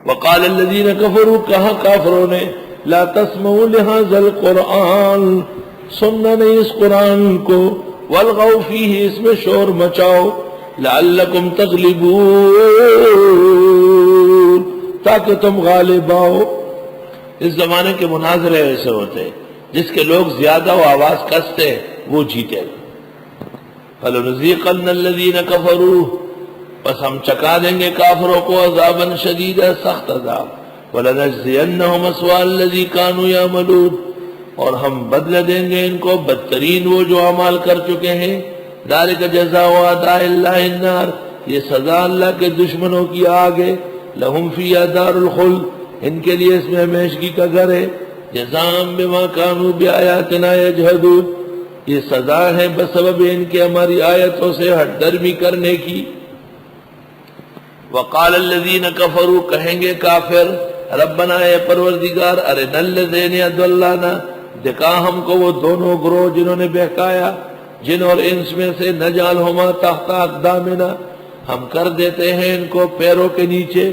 وقال الذین کفروا، کہا کافروں نے، لا تسمعوا لهذا القرآن، سننا نہیں اس قرآن کو، والغوا فیہ، اس میں شور مچاؤ، لعلکم تغلبون، تاکہ تم غالب آؤ۔ اس زمانے کے مناظرے ایسے ہوتے جس کے لوگ زیادہ و آواز کستے وہ جیتے۔ فَلَنُذِيقَنَّ الَّذِينَ كَفَرُوا، بس ہم چکا دیں گے کافروں کو عذاباً شدیدا، سخت عذاب، وَلَنَجْزِيَنَّهُمْ أَسْوَأَ الَّذِي كَانُوا يَعْمَلُونَ، اور ہم بدلہ دیں گے ان کو بدترین وہ جو اعمال کر چکے ہیں۔ ذَلِكَ جَزَاءُ أَعْدَاءِ اللَّهِ النَّارِ، یہ سزا اللہ کے دشمنوں کی آگ ہے، لَهُمْ فِيهَا دَارُ الْخُلْدِ، ان کے لیے اس میں ہمیشگی کا گھر ہے، جزاءً بِمَا كَانُوا بِآيَاتِنَا يَجْحَدُونَ، یہ سزا ہے بسبب ان کے ہماری آیتوں سے ہٹ درمی کرنے کی۔ وقال الذین کفروا، کہیں گے کافر، ربنا اے پروردگار، ارنا الذین اضلانا، دکھا ہم کو وہ دونوں گروہ جنہوں نے بہکایا، جن اور انس میں سے، نجعلہما تحت اقدامنا، ہم کر دیتے ہیں ان کو پیروں کے نیچے،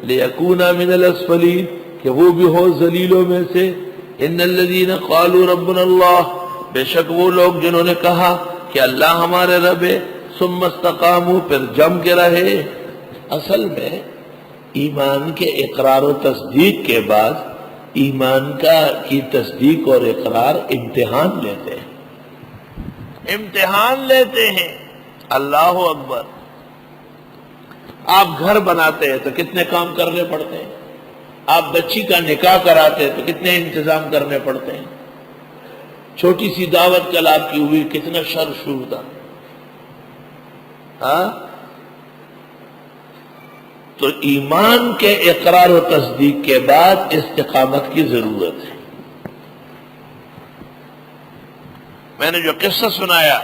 لیکونا من الاسفلین، کہ وہ بھی ہو ذلیلوں میں سے۔ ان الذین قالوا ربنا اللہ، بے شک وہ لوگ جنہوں نے کہا کہ اللہ ہمارے رب ہے، ثم استقاموا، پھر جم کے رہے۔ اصل میں ایمان کے اقرار و تصدیق کے بعد ایمان کی تصدیق اور اقرار امتحان لیتے ہیں، امتحان لیتے ہیں۔ اللہ اکبر، آپ گھر بناتے ہیں تو کتنے کام کرنے پڑتے ہیں، آپ بچی کا نکاح کراتے ہیں تو کتنے انتظام کرنے پڑتے ہیں، چھوٹی سی دعوت کل آپ کی ہوئی، کتنا شر شور تھا، ہاں؟ تو ایمان کے اقرار و تصدیق کے بعد استقامت کی ضرورت ہے۔ میں نے جو قصہ سنایا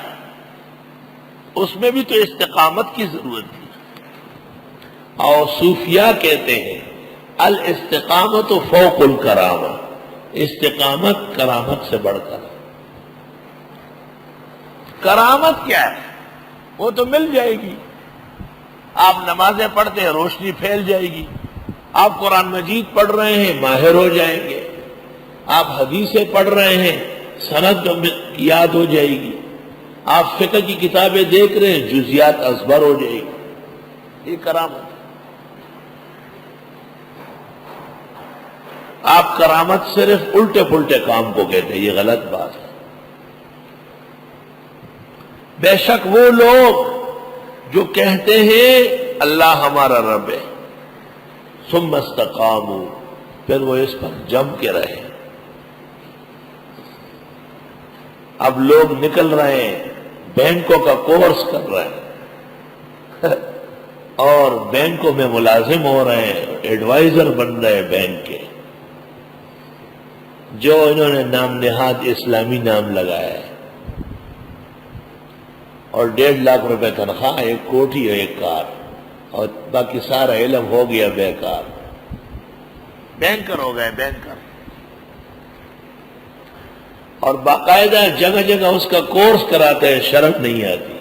اس میں بھی تو استقامت کی ضرورت تھی، اور صوفیاء کہتے ہیں الاستقامت فوق الکرامہ، استقامت کرامت سے بڑھ کر۔ کرامت کیا ہے؟ وہ تو مل جائے گی، آپ نمازیں پڑھتے ہیں روشنی پھیل جائے گی، آپ قرآن مجید پڑھ رہے ہیں ماہر ہو جائیں گے، آپ حدیثیں پڑھ رہے ہیں سند یاد ہو جائے گی، آپ فقہ کی کتابیں دیکھ رہے ہیں جزیات ازبر ہو جائے گی، یہ کرامت۔ آپ کرامت صرف الٹے پلٹے کام کو کہتے ہیں، یہ غلط بات ہے۔ بے شک وہ لوگ جو کہتے ہیں اللہ ہمارا رب ہے، ثم استقاموا، پھر وہ اس پر جم کے رہے۔ اب لوگ نکل رہے ہیں، بینکوں کا کورس کر رہے ہیں اور بینکوں میں ملازم ہو رہے ہیں، ایڈوائزر بن رہے ہیں بینک کے، جو انہوں نے نام نہاد اسلامی نام لگایا ہے، اور 1.5 لاکھ روپے تنخواہ، ایک کوٹھی اور ایک کار، اور باقی سارا علم ہو گیا بیکار، بینکر ہو گئے بینکر۔ اور باقاعدہ جگہ جگہ اس کا کورس کراتے ہیں، شرم نہیں آتی،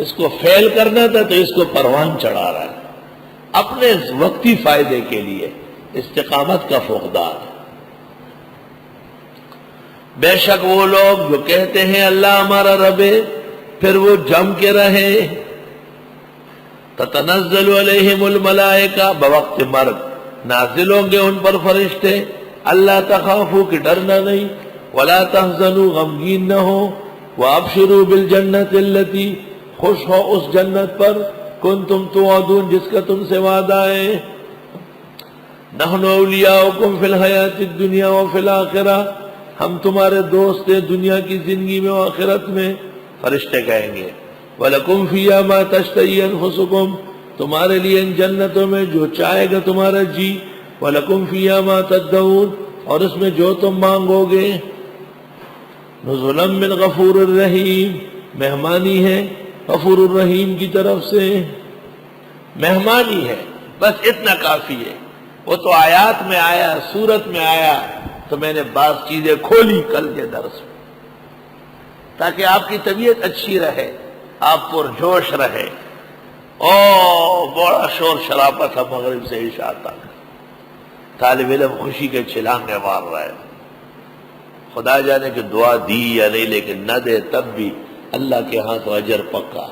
اس کو فیل کرنا تھا تو اس کو پروان چڑھا رہا ہے، اپنے وقتی فائدے کے لیے، استقامت کا فقدان ہے۔ بے شک وہ لوگ جو کہتے ہیں اللہ ہمارا رب ہے، پھر وہ جم کے رہے۔ تتنزل علیہم الملائکہ، بوقت مرگ نازل ہوں گے ان پر فرشتے، اللہ تخافوا کہ ڈرنا نہیں، ولا تحزنوا غمگین نہ ہو، وابشروا بالجنۃ التی، خوش ہو اس جنت پر، کنتم توعدون، جس کا تم سے وعدہ ہے۔ نحن اولیاؤکم فی الحیات الدنیا وفی الآخرہ، ہم تمہارے دوست ہیں دنیا کی زندگی میں و آخرت میں۔ فرشتے کہیں گے وَلَكُمْ فِيهَا مَا تَشْتَهِي أَنفُسُكُمْ، تمہارے لیے ان جنتوں میں جو چاہے گا تمہارا جی، وَلَكُمْ فِيهَا مَا تَدَّعُونَ، اور اس میں جو تم مانگو گے۔ نُزُلًا مِّن غَفُورٍ رَحِيمٍ، مہمانی ہے غفور الرحیم کی طرف سے، مہمانی ہے، بس اتنا کافی ہے۔ وہ تو آیات میں آیا، سورت میں آیا، تو میں نے بعض چیزیں کھولی کل کے درس میں تاکہ آپ کی طبیعت اچھی رہے، آپ پرجوش رہے۔ بڑا شور شرابہ تھا مغرب سے عشاء تک، طالب علم خوشی کے چھلانگے مار رہا ہے، خدا جانے کہ دعا دی یا نہیں، لیکن نہ دے تب بھی اللہ کے ہاں تو اجر پکا۔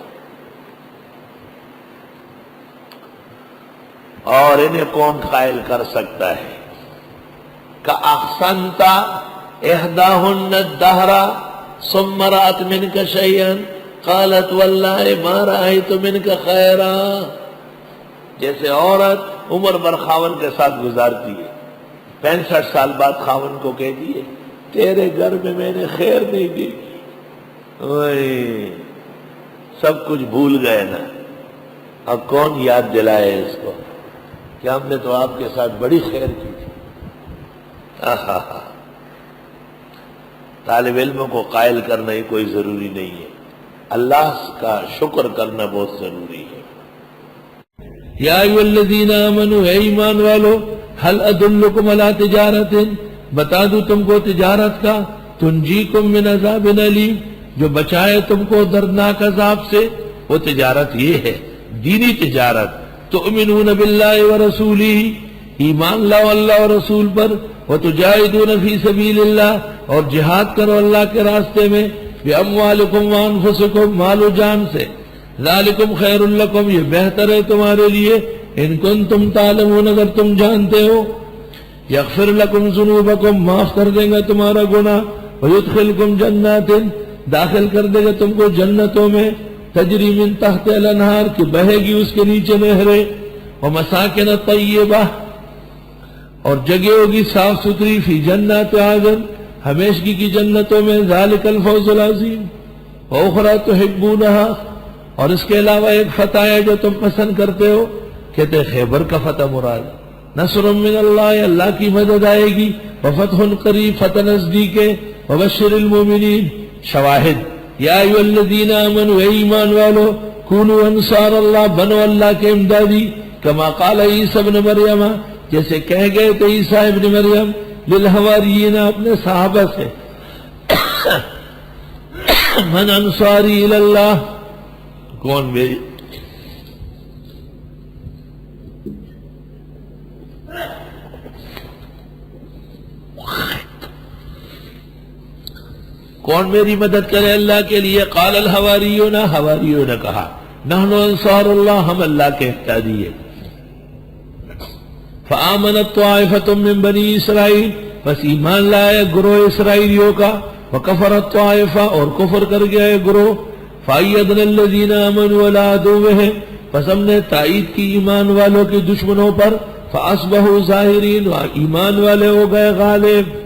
اور انہیں کون قائل کر سکتا ہے کہ احسنت احداہن الدہر ثم رأت منک شیئا قالت واللہ ما رأیت منک خیرا، جیسے عورت عمر بھر خاون کے ساتھ گزارتی ہے، 65 سال بعد خاون کو کہتی ہے تیرے گھر میں نے خیر نہیں دیکھی، سب کچھ بھول گئے نا۔ اب کون یاد دلائے اس کو کہ ہم نے تو آپ کے ساتھ بڑی خیر کی تھی۔ طالب علموں کو قائل کرنا ہی کوئی ضروری نہیں ہے، اللہ کا شکر کرنا بہت ضروری ہے۔ یا ایھا الذین آمنوا، اے ایمان والو، هل ادلکم علی تجارت، بتا دوں تم کو تجارت کا، تنجیکم من عذاب علیم، جو بچائے تم کو دردناک عذاب سے۔ وہ تجارت یہ ہے، دینی تجارت، تؤمنون باللہ ورسولہ، ایمان لاؤ اللہ اور رسول پر، وتجاہدون فی سبیل اللہ، اور جہاد کرو اللہ کے راستے میں، باموالکم وانفسکم، مال و جان سے، ذالکم خیر لکم، یہ بہتر ہے تمہارے لیے، ان کنتم تعلمون، اگر تم جانتے ہو، یغفر لکم ذنوبکم، معاف کر دیں گا تمہارا گناہ، ویدخلکم جنات، داخل کر دے گا تم کو جنتوں میں، تجری من تحت الانہار، کی بہے گی اس کے نیچے نہریں، ومساکن طیبہ، اور جگہ ہوگی صاف ستھری، فی جنات عدن، ہمیشگی کی جنتوں میں، ذالک الفوز العظیم، واخری تحبونہا، اور اس کے علاوہ ایک فتح ہے جو تم پسند کرتے ہو، کہتے خیبر کا فتح مراد، نصر من اللہ، اللہ کی مدد آئے گی، وفتح قریب، فتح نزدیک ہے، وبشر المومنین، شواہد، یا ایھا الذین آمنوا، اے ایمان والو، کونوا انصار اللہ، بنو اللہ کے امدادی، کما قال عیسی ابن مریم، جیسے کہہ گئے تھے عیسیٰ ابن مریم، للحواریین، اپنے صحابہ سے، من انصاری اللہ، کون میری کون میری مدد کرے اللہ کے لیے؟ قال الحواریون، حواریوں نے کہا نحن انصار اللہ، ہم اللہ کے احتیاطی ہیں۔ فآمنت طائفۃ من بنی اسرائیل، بس ایمان لائے گروہ اسرائیلیوں کا، وکفرت طائفہ، اور کفر کر گیا گروہ، فأیدنا الذین آمنوا علی عدوہم، پس ہم نے تائید کی ایمان والوں کے دشمنوں پر، فاصبحوا ظاہرین، ایمان والے ہو گئے غالب۔